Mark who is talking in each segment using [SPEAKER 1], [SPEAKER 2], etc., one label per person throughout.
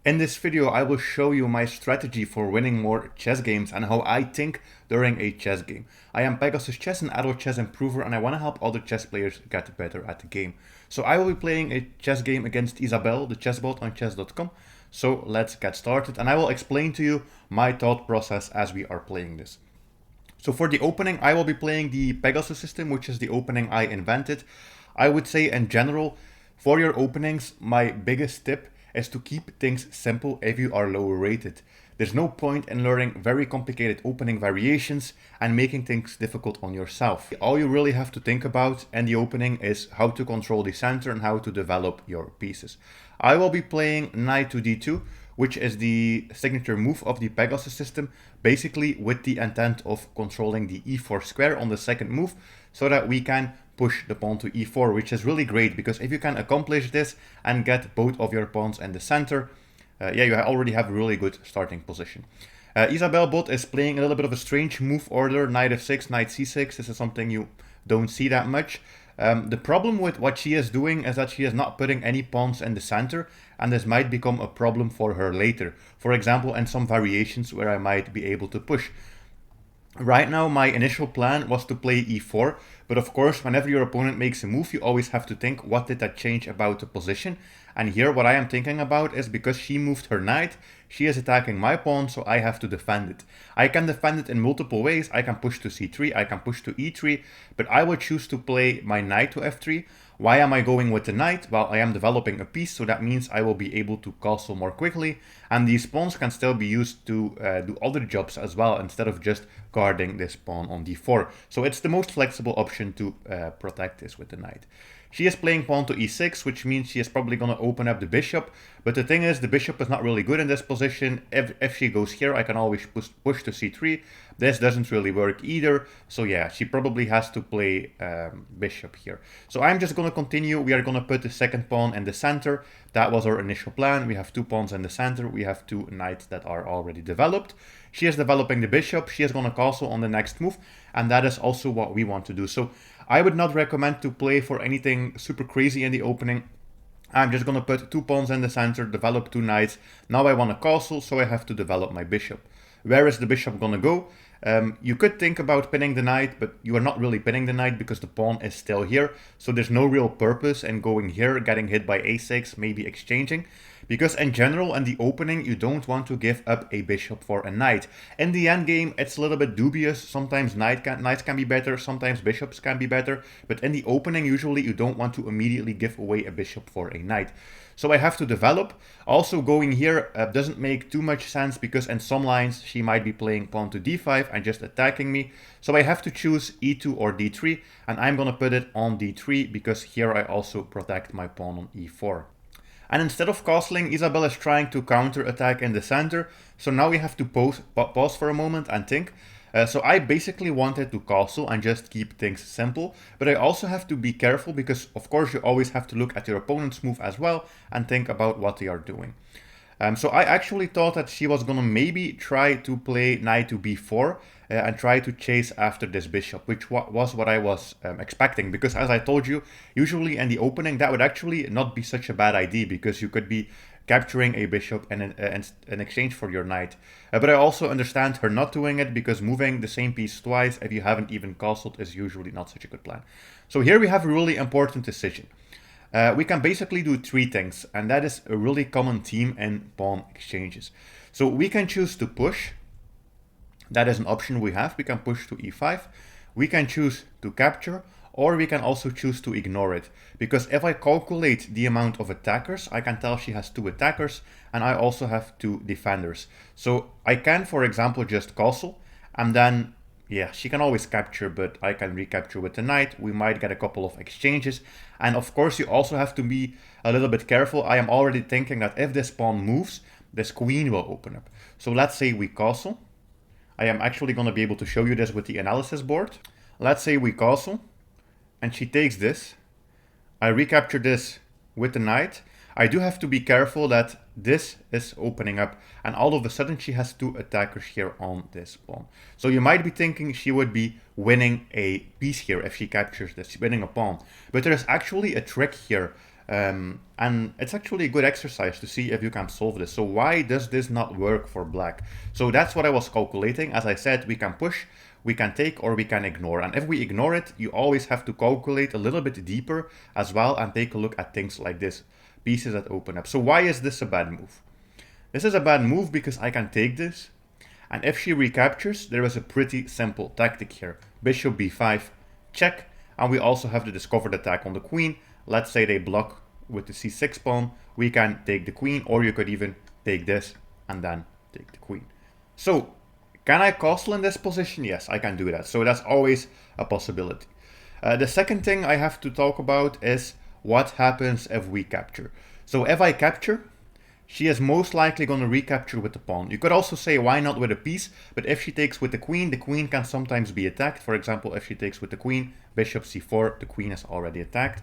[SPEAKER 1] In this video, I will show you my strategy for winning more chess games and how I think during a chess game. I am Pegasus Chess, an adult chess improver, and I want to help other chess players get better at the game. So I will be playing a chess game against Isabel, the chessbot on chess.com. So let's get started, and I will explain to you my thought process as we are playing this. So for the opening, I will be playing the Pegasus system, which is the opening I invented. I would say in general, for your openings, my biggest tip is to keep things simple if you are lower rated. There's no point in learning very complicated opening variations and making things difficult on yourself. All you really have to think about in the opening is how to control the center and how to develop your pieces. I will be playing knight to d2, which is the signature move of the Pegasus system, basically with the intent of controlling the e4 square on the second move so that we can push the pawn to e4, which is really great because if you can accomplish this and get both of your pawns in the center, you already have a really good starting position. Isabel bot is playing a little bit of a strange move order, knight f6, knight c6. This is something you don't see that much. The problem with what she is doing is that she is not putting any pawns in the center, and this might become a problem for her later. For example, in some variations where I might be able to push. Right now, my initial plan was to play e4, but of course, whenever your opponent makes a move, you always have to think, what did that change about the position? And here, what I am thinking about is because she moved her knight, she is attacking my pawn, so I have to defend it. I can defend it in multiple ways. I can push to c3, I can push to e3, but I will choose to play my knight to f3. Why am I going with the knight? Well, I am developing a piece, so that means I will be able to castle more quickly, and these pawns can still be used to do other jobs as well, instead of just guarding this pawn on d4. So it's the most flexible option to protect this with the knight. She is playing pawn to e6, which means she is probably going to open up the bishop. But the thing is, the bishop is not really good in this position. If she goes here, I can always push to c3. This doesn't really work either. So yeah, she probably has to play bishop here. So I'm just going to continue. We are going to put the second pawn in the center. That was our initial plan. We have two pawns in the center. We have two knights that are already developed. She is developing the bishop. She is going to castle on the next move. And that is also what we want to do. So I would not recommend to play for anything super crazy in the opening. I'm just going to put two pawns in the center, develop two knights. Now I want a castle, so I have to develop my bishop. Where is the bishop going to go? You could think about pinning the knight, but you are not really pinning the knight because the pawn is still here. So there's no real purpose in going here, getting hit by a6, maybe exchanging. Because in general, in the opening, you don't want to give up a bishop for a knight. In the endgame, it's a little bit dubious. Sometimes knights can be better, sometimes bishops can be better. But in the opening, usually you don't want to immediately give away a bishop for a knight. So I have to develop. Also going here doesn't make too much sense because in some lines she might be playing pawn to d5 and just attacking me. So I have to choose e2 or d3, and I'm going to put it on d3 because here I also protect my pawn on e4. And instead of castling, Isabel is trying to counterattack in the center. So now we have to pause for a moment and think. So I basically wanted to castle and just keep things simple, but I also have to be careful because of course you always have to look at your opponent's move as well and think about what they are doing. So I actually thought that she was gonna maybe try to play knight to b4 and try to chase after this bishop, which was what I was expecting, because as I told you, usually in the opening that would actually not be such a bad idea because you could be capturing a bishop in exchange for your knight. But I also understand her not doing it because moving the same piece twice if you haven't even castled is usually not such a good plan. So here we have a really important decision. We can basically do three things, and that is a really common theme in pawn exchanges. So we can choose to push. That is an option we have. We can push to e5. We can choose to capture, or we can also choose to ignore it. Because if I calculate the amount of attackers, I can tell she has two attackers, and I also have two defenders. So I can, for example, just castle, and then yeah, she can always capture, but I can recapture with the knight. We might get a couple of exchanges. And of course, you also have to be a little bit careful. I am already thinking that if this pawn moves, this queen will open up. So let's say we castle. I am actually going to be able to show you this with the analysis board. Let's say we castle, and she takes this. I recapture this with the knight. I do have to be careful that this is opening up, and all of a sudden she has two attackers here on this pawn. So you might be thinking she would be winning a piece here if she captures this, winning a pawn. But there is actually a trick here And it's actually a good exercise to see if you can solve this. So why does this not work for black? So that's what I was calculating. As I said, we can push, we can take, or we can ignore. And if we ignore it, you always have to calculate a little bit deeper as well and take a look at things like this, pieces that open up. So why is this a bad move? This is a bad move because I can take this, and if she recaptures, there is a pretty simple tactic here. Bishop b5, check, and we also have the discovered attack on the queen. Let's say they block with the c6 pawn, we can take the queen, or you could even take this and then take the queen. So, can I castle in this position? Yes, I can do that. So that's always a possibility. The second thing I have to talk about is what happens if we capture. So if I capture, she is most likely going to recapture with the pawn. You could also say why not with a piece, but if she takes with the queen can sometimes be attacked. For example, if she takes with the queen, bishop c4, the queen is already attacked.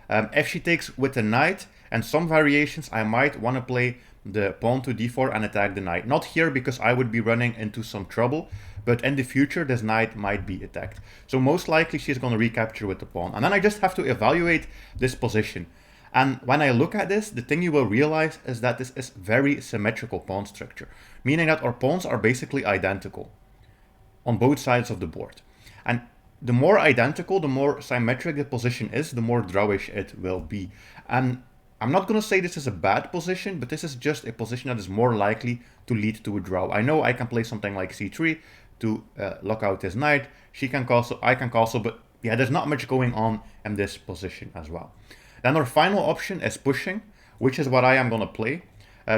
[SPEAKER 1] If she takes with the knight, and some variations, I might want to play the pawn to d4 and attack the knight. Not here because I would be running into some trouble, but in the future this knight might be attacked. So most likely she's going to recapture with the pawn. And then I just have to evaluate this position. And when I look at this, the thing you will realize is that this is very symmetrical pawn structure, meaning that our pawns are basically identical on both sides of the board. And the more identical, the more symmetric the position is, the more drawish it will be. And I'm not going to say this is a bad position, but this is just a position that is more likely to lead to a draw. I know I can play something like c3 to lock out this knight. She can castle, I can castle, but yeah, there's not much going on in this position as well. Then our final option is pushing, which is what I am going to play.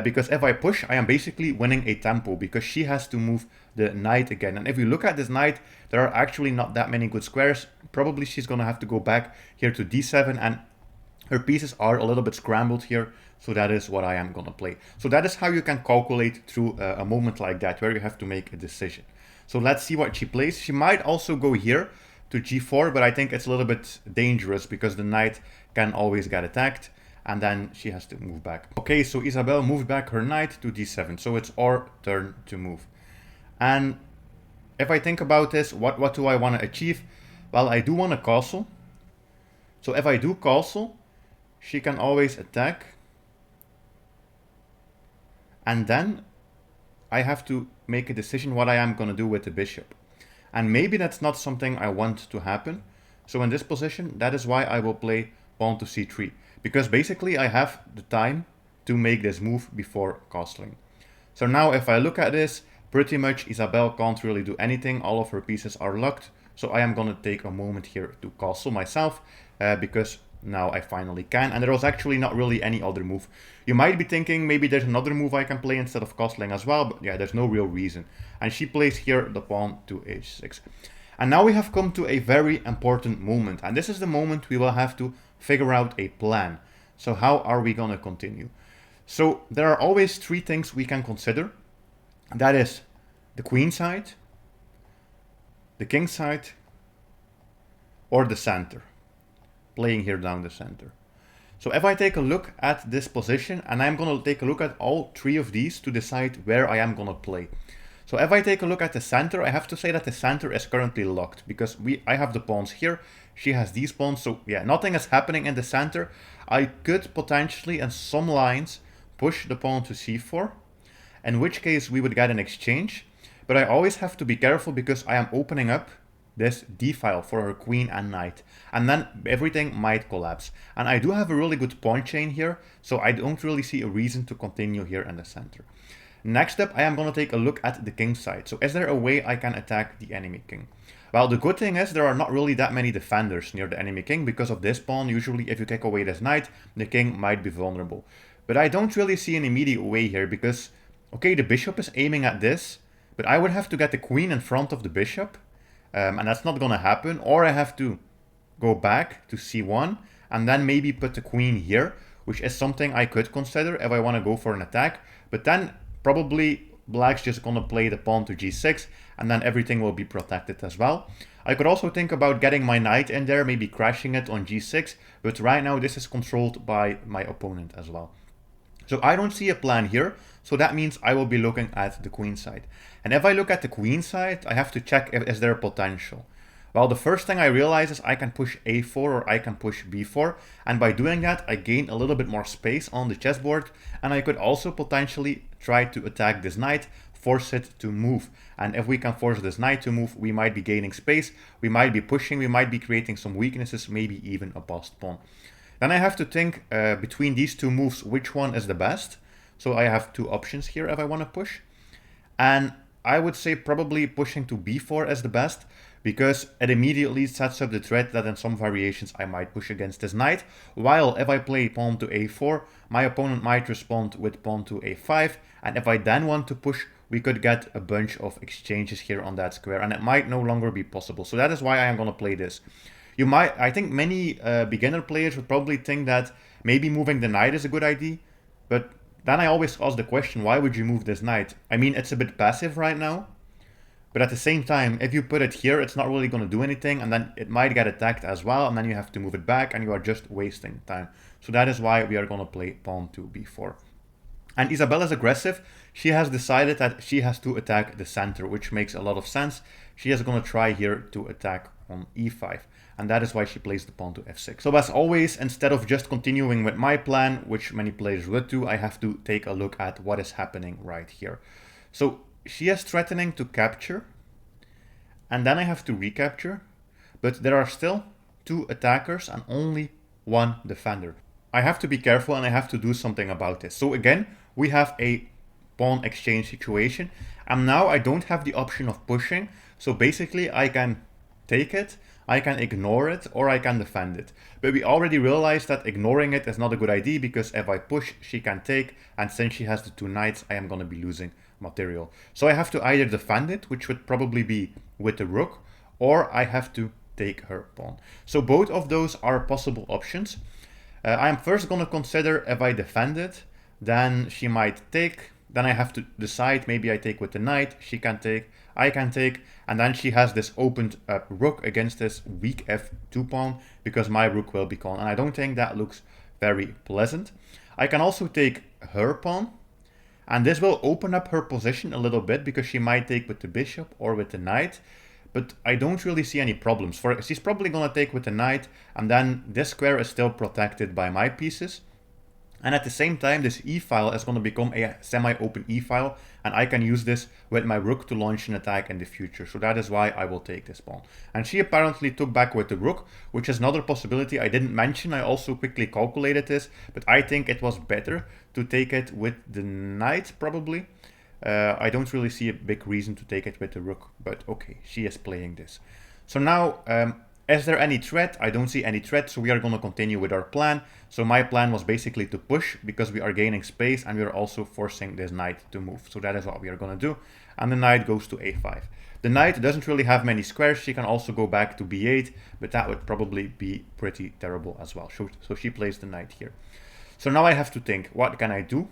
[SPEAKER 1] Because if I push, I am basically winning a tempo because she has to move the knight again. And if you look at this knight, there are actually not that many good squares. Probably she's going to have to go back here to d7, and her pieces are a little bit scrambled here. So that is what I am going to play. So that is how you can calculate through a moment like that, where you have to make a decision. So let's see what she plays. She might also go here to g4, but I think it's a little bit dangerous because the knight can always get attacked. And then she has to move back. Okay, so Isabel moved back her knight to d7. So it's our turn to move. And if I think about this, what do I want to achieve? Well, I do want to castle. So if I do castle, she can always attack. And then I have to make a decision what I am going to do with the bishop. And maybe that's not something I want to happen. So in this position, that is why I will play pawn to c3. Because basically I have the time to make this move before castling. So now if I look at this, pretty much Isabel can't really do anything. All of her pieces are locked. So I am going to take a moment here to castle myself because now I finally can. And there was actually not really any other move. You might be thinking maybe there's another move I can play instead of castling as well. But yeah, there's no real reason. And she plays here the pawn to h6. And now we have come to a very important moment. And this is the moment we will have to figure out a plan. So how are we going to continue? So there are always three things we can consider. That is the queen side, the king side, or the center. Playing here down the center. So if I take a look at this position, and I'm going to take a look at all three of these to decide where I am going to play. So if I take a look at the center, I have to say that the center is currently locked because I have the pawns here. She has these pawns, so yeah, nothing is happening in the center. I could potentially, in some lines, push the pawn to c4, in which case we would get an exchange. But I always have to be careful because I am opening up this d-file for her queen and knight. And then everything might collapse. And I do have a really good pawn chain here, so I don't really see a reason to continue here in the center. Next up, I am going to take a look at the king side. So is there a way I can attack the enemy king? Well, the good thing is there are not really that many defenders near the enemy king because of this pawn. Usually if you take away this knight, the king might be vulnerable. But I don't really see an immediate way here because, okay, the bishop is aiming at this, but I would have to get the queen in front of the bishop, and that's not going to happen. Or I have to go back to c1 and then maybe put the queen here, which is something I could consider if I want to go for an attack. But then probably black's just going to play the pawn to g6 and then everything will be protected as well. I could also think about getting my knight in there, maybe crashing it on g6, but right now this is controlled by my opponent as well. So I don't see a plan here, so that means I will be looking at the queen side. And if I look at the queen side, I have to check if is there potential. Well, the first thing I realize is I can push a4 or I can push b4, and by doing that I gain a little bit more space on the chessboard, and I could also potentially try to attack this knight, force it to move. And if we can force this knight to move, we might be gaining space, we might be pushing, we might be creating some weaknesses, maybe even a bossed pawn. Then I have to think between these two moves which one is the best. So I have two options here if I want to push. And I would say probably pushing to b4 is the best, because it immediately sets up the threat that in some variations I might push against this knight, while if I play pawn to a4, my opponent might respond with pawn to a5, and if I then want to push, we could get a bunch of exchanges here on that square, and it might no longer be possible. So that is why I am going to play this. I think many beginner players would probably think that maybe moving the knight is a good idea, but then I always ask the question, why would you move this knight? I mean, it's a bit passive right now, but at the same time, if you put it here, it's not really going to do anything, and then it might get attacked as well, and then you have to move it back, and you are just wasting time. So that is why we are going to play pawn to b4. And Isabelle is aggressive. She has decided that she has to attack the center, which makes a lot of sense. She is going to try here to attack on e5. And that is why she plays the pawn to f6. So as always, instead of just continuing with my plan, which many players would do, I have to take a look at what is happening right here. So she is threatening to capture, and then I have to recapture, but there are still two attackers and only one defender. I have to be careful and I have to do something about this. So again, we have a pawn exchange situation, and now I don't have the option of pushing. So basically I can take it, I can ignore it, or I can defend it. But we already realized that ignoring it is not a good idea, because if I push, she can take, and since she has the two knights, I am going to be losing material. So I have to either defend it, which would probably be with the rook, or I have to take her pawn. So both of those are possible options. I am first going to consider if I defend it, then she might take. Then I have to decide, maybe I take with the knight, she can take, I can take, and then she has this opened up rook against this weak f2 pawn, because my rook will be gone, and I don't think that looks very pleasant. I can also take her pawn, and this will open up her position a little bit, because she might take with the bishop or with the knight, but I don't really see any problems. She's probably going to take with the knight, and then this square is still protected by my pieces. And at the same time, this e-file is going to become a semi-open e-file, and I can use this with my rook to launch an attack in the future. So that is why I will take this pawn. And she apparently took back with the rook, which is another possibility I didn't mention. I also quickly calculated this, but I think it was better to take it with the knight, probably. I don't really see a big reason to take it with the rook, but okay, she is playing this. So now, is there any threat? I don't see any threat, so we are going to continue with our plan. So my plan was basically to push, because we are gaining space, and we are also forcing this knight to move. So that is what we are going to do. And the knight goes to a5. The knight doesn't really have many squares. She can also go back to b8, but that would probably be pretty terrible as well. So she plays the knight here. So now I have to think, what can I do?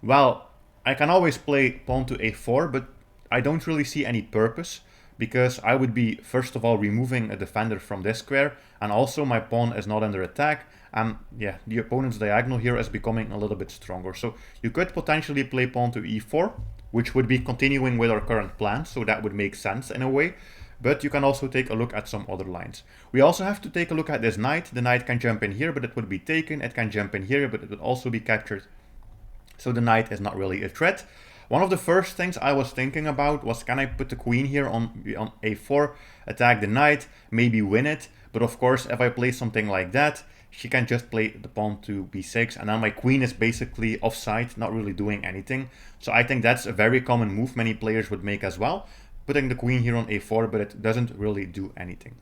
[SPEAKER 1] Well, I can always play pawn to a4, but I don't really see any purpose, because I would be, first of all, removing a defender from this square, and also my pawn is not under attack, and yeah, the opponent's diagonal here is becoming a little bit stronger. So you could potentially play pawn to e4, which would be continuing with our current plan, so that would make sense in a way, but you can also take a look at some other lines. We also have to take a look at this knight. The knight can jump in here, but it would be taken. It can jump in here, but it would also be captured. So the knight is not really a threat. One of the first things I was thinking about was, can I put the queen here on a4, attack the knight, maybe win it? But of course, if I play something like that, she can just play the pawn to b6, and then my queen is basically offside, not really doing anything. So I think that's a very common move many players would make as well, putting the queen here on a4, but it doesn't really do anything.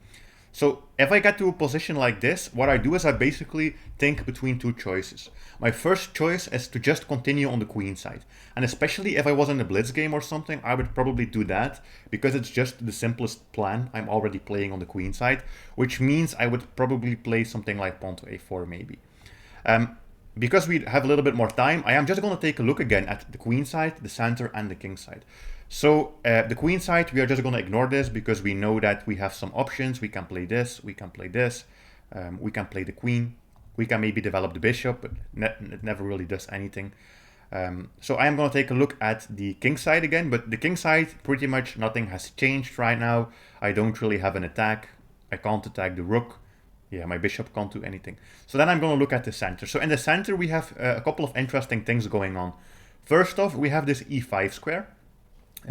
[SPEAKER 1] So if I get to a position like this, what I do is I basically think between two choices. My first choice is to just continue on the queen side. And especially if I was in a blitz game or something, I would probably do that, because it's just the simplest plan. I'm already playing on the queen side, which means I would probably play something like pawn to a4 maybe. Because we have a little bit more time, I am just going to take a look again at the queen side, the center, and the king side. So the queen side, we are just going to ignore this, because we know that we have some options. We can play this, we can play this, we can play the queen, we can maybe develop the bishop, but it never really does anything. So I am going to take a look at the king side again, but the king side, pretty much nothing has changed right now. I don't really have an attack. I can't attack the rook. Yeah, my bishop can't do anything. So then I'm going to look at the center. So in the center, we have a couple of interesting things going on. First off, we have this e5 square,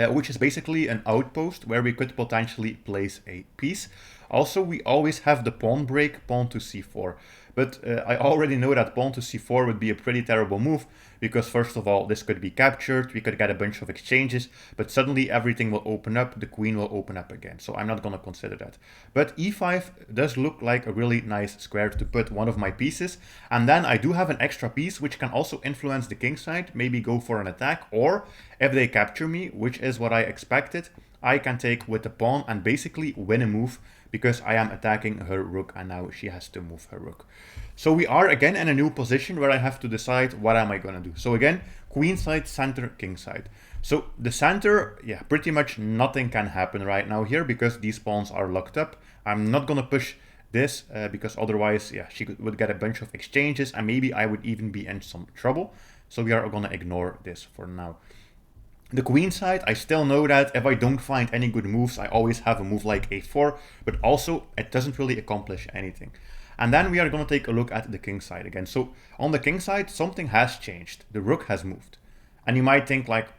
[SPEAKER 1] which is basically an outpost where we could potentially place a piece. Also, we always have the pawn break, pawn to c4. But I already know that pawn to c4 would be a pretty terrible move, because first of all, this could be captured, we could get a bunch of exchanges, but suddenly everything will open up, the queen will open up again. So I'm not going to consider that. But e5 does look like a really nice square to put one of my pieces. And then I do have an extra piece, which can also influence the king side, maybe go for an attack, or if they capture me, which is what I expected, I can take with the pawn and basically win a move, because I am attacking her rook and now she has to move her rook. So we are again in a new position where I have to decide what am I going to do. So again, queen side, center, king side. So the center, yeah, pretty much nothing can happen right now here because these pawns are locked up. I'm not going to push this because otherwise, yeah, she would get a bunch of exchanges and maybe I would even be in some trouble. So we are going to ignore this for now. The queen side, I still know that if I don't find any good moves, I always have a move like a4, but also it doesn't really accomplish anything. And then we are going to take a look at the king side again. So on the king side, something has changed. The rook has moved. And you might think like,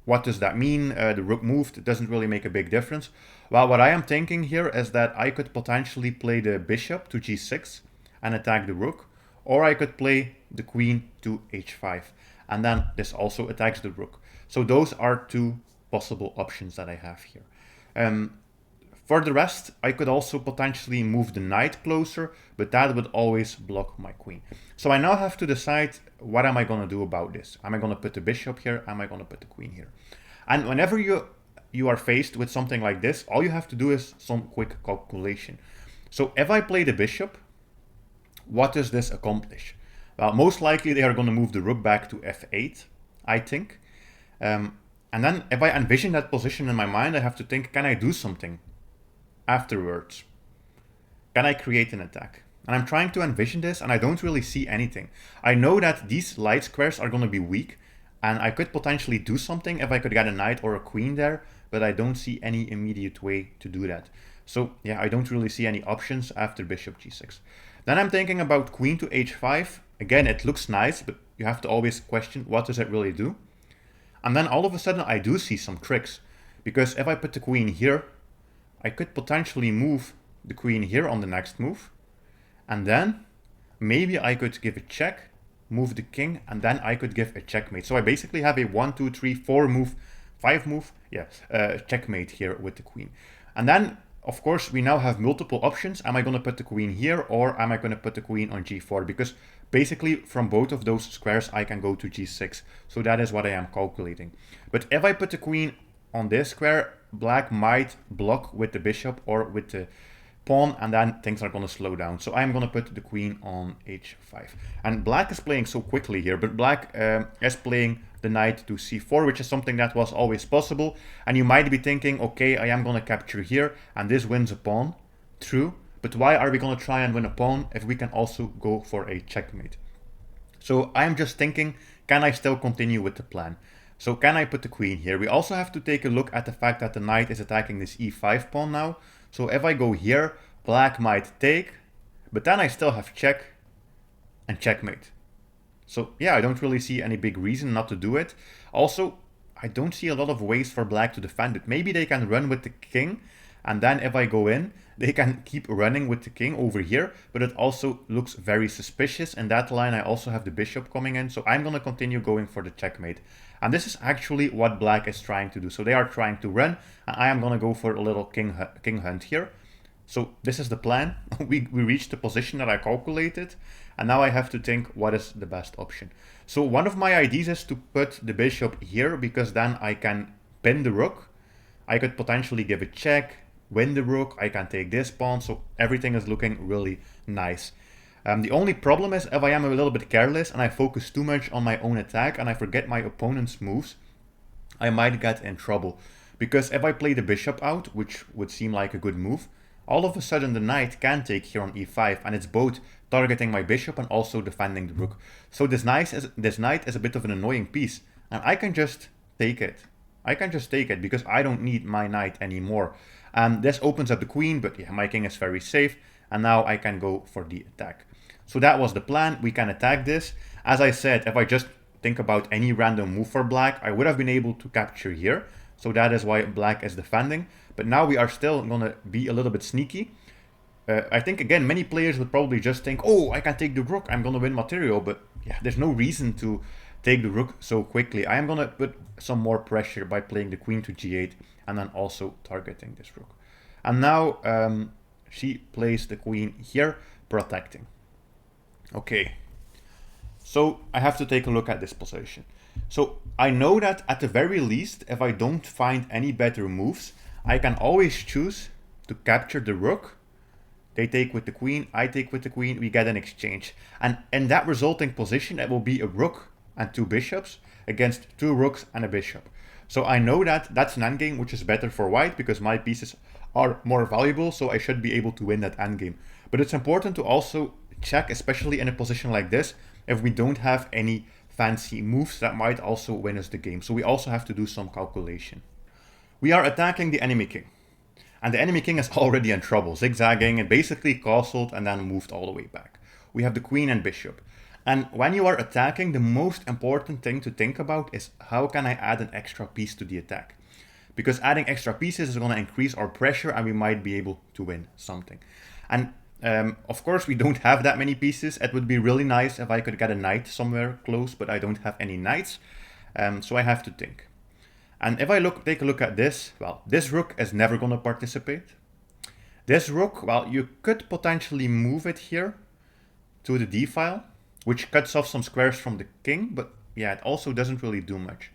[SPEAKER 1] what does that mean? The rook moved, it doesn't really make a big difference. Well, what I am thinking here is that I could potentially play the bishop to g6 and attack the rook, or I could play the queen to h5. And then this also attacks the rook. So those are two possible options that I have here. For the rest, I could also potentially move the knight closer, but that would always block my queen. So I now have to decide what am I going to do about this. Am I going to put the bishop here? Am I going to put the queen here? And whenever you are faced with something like this, all you have to do is some quick calculation. So if I play the bishop, what does this accomplish? Well, most likely they are going to move the rook back to f8, I think. And then if I envision that position in my mind, I have to think, can I do something afterwards? Can I create an attack? And I'm trying to envision this and I don't really see anything. I know that these light squares are going to be weak and I could potentially do something if I could get a knight or a queen there, but I don't see any immediate way to do that. So yeah, I don't really see any options after bishop g6. Then I'm thinking about queen to h5. Again, it looks nice, but you have to always question, what does it really do? And then all of a sudden I do see some tricks, because if I put the queen here, I could potentially move the queen here on the next move. And then maybe I could give a check, move the king, and then I could give a checkmate. So I basically have a 1, 2, 3, 4 move, 5 move, checkmate here with the queen. And then, of course, we now have multiple options. Am I going to put the queen here or am I going to put the queen on g4? Because basically from both of those squares I can go to g6. So that is what I am calculating. But if I put the queen on this square, black might block with the bishop or with the pawn, and then things are going to slow down. So I'm going to put the queen on h5. And black is playing so quickly here, but black is playing the knight to c4, which is something that was always possible. And you might be thinking, okay, I am going to capture here, and this wins a pawn. True, but why are we going to try and win a pawn if we can also go for a checkmate? So I'm just thinking, can I still continue with the plan? So can I put the queen here? We also have to take a look at the fact that the knight is attacking this e5 pawn now. So if I go here, black might take, but then I still have check and checkmate. So yeah, I don't really see any big reason not to do it. Also, I don't see a lot of ways for black to defend it. Maybe they can run with the king, and then if I go in, they can keep running with the king over here, but it also looks very suspicious. In that line, I also have the bishop coming in, so I'm going to continue going for the checkmate. And this is actually what black is trying to do. So they are trying to run, and I am going to go for a little king hunt here. So this is the plan. We reached the position that I calculated, and now I have to think what is the best option. So one of my ideas is to put the bishop here, because then I can pin the rook. I could potentially give a check, win the rook, I can take this pawn, so everything is looking really nice. The only problem is if I am a little bit careless and I focus too much on my own attack and I forget my opponent's moves, I might get in trouble. Because if I play the bishop out, which would seem like a good move, all of a sudden the knight can take here on e5, and it's both targeting my bishop and also defending the rook. So this knight is a bit of an annoying piece, and I can just take it. I can just take it because I don't need my knight anymore. This opens up the queen, but yeah, my king is very safe, and now I can go for the attack. So that was the plan. We can attack this. As I said, if I just think about any random move for black, I would have been able to capture here. So that is why black is defending. But now we are still going to be a little bit sneaky. I think, again, many players would probably just think, oh, I can take the rook, I'm going to win material. But yeah, there's no reason to take the rook so quickly. I am going to put some more pressure by playing the queen to g8 and then also targeting this rook. And now she plays the queen here, protecting. Okay, so I have to take a look at this position. So I know that at the very least, if I don't find any better moves, I can always choose to capture the rook. They take with the queen, I take with the queen, we get an exchange. And in that resulting position, it will be a rook and two bishops against two rooks and a bishop. So I know that that's an endgame which is better for white because my pieces are more valuable, so I should be able to win that endgame. But it's important to also check, especially in a position like this, if we don't have any fancy moves that might also win us the game. So we also have to do some calculation. We are attacking the enemy king. And the enemy king is already in trouble, zigzagging and basically castled and then moved all the way back. We have the queen and bishop. And when you are attacking, the most important thing to think about is how can I add an extra piece to the attack? Because adding extra pieces is going to increase our pressure and we might be able to win something. And of course, we don't have that many pieces. It would be really nice if I could get a knight somewhere close, but I don't have any knights. So I have to think. And if I take a look at this, well, this rook is never going to participate. This rook, well, you could potentially move it here to the d file, which cuts off some squares from the king, but yeah, it also doesn't really do much.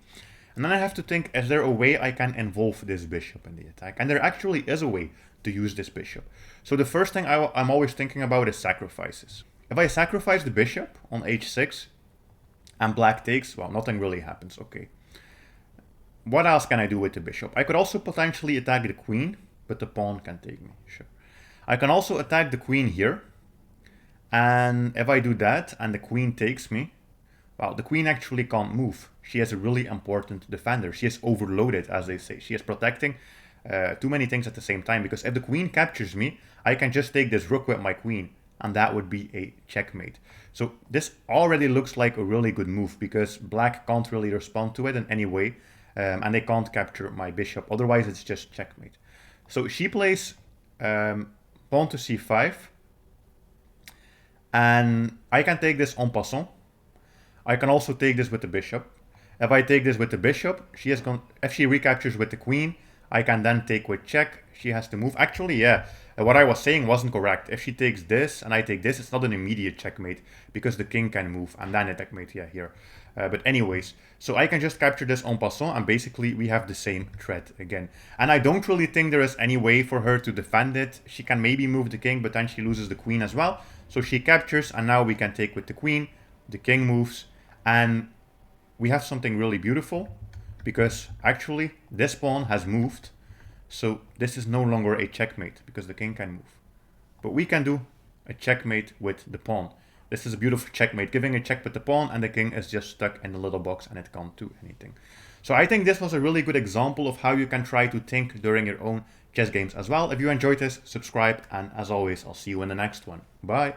[SPEAKER 1] And then I have to think, is there a way I can involve this bishop in the attack? And there actually is a way to use this bishop. So the first thing I'm always thinking about is sacrifices. If I sacrifice the bishop on h6 and black takes, well, nothing really happens, okay. What else can I do with the bishop? I could also potentially attack the queen, but the pawn can take me, sure. I can also attack the queen here. And if I do that and the queen takes me, well, the queen actually can't move. She is a really important defender. She is overloaded, as they say. She is protecting too many things at the same time. Because if the queen captures me, I can just take this rook with my queen. And that would be a checkmate. So this already looks like a really good move. Because black can't really respond to it in any way. And they can't capture my bishop. Otherwise, it's just checkmate. So she plays pawn to c5. And I can take this en passant. I can also take this with the bishop. If I take this with the bishop, if she recaptures with the queen, I can then take with check. She has to move. Actually, yeah, what I was saying wasn't correct. If she takes this and I take this, it's not an immediate checkmate because the king can move and then a checkmate, yeah, here. But anyways, so I can just capture this en passant and basically we have the same threat again. And I don't really think there is any way for her to defend it. She can maybe move the king, but then she loses the queen as well. So she captures and now we can take with the queen. The king moves and we have something really beautiful because actually this pawn has moved. So this is no longer a checkmate because the king can move. But we can do a checkmate with the pawn. This is a beautiful checkmate, giving a check with the pawn and the king is just stuck in the little box and it can't do anything. So I think this was a really good example of how you can try to think during your own chess games as well. If you enjoyed this, subscribe, and as always, I'll see you in the next one. Bye!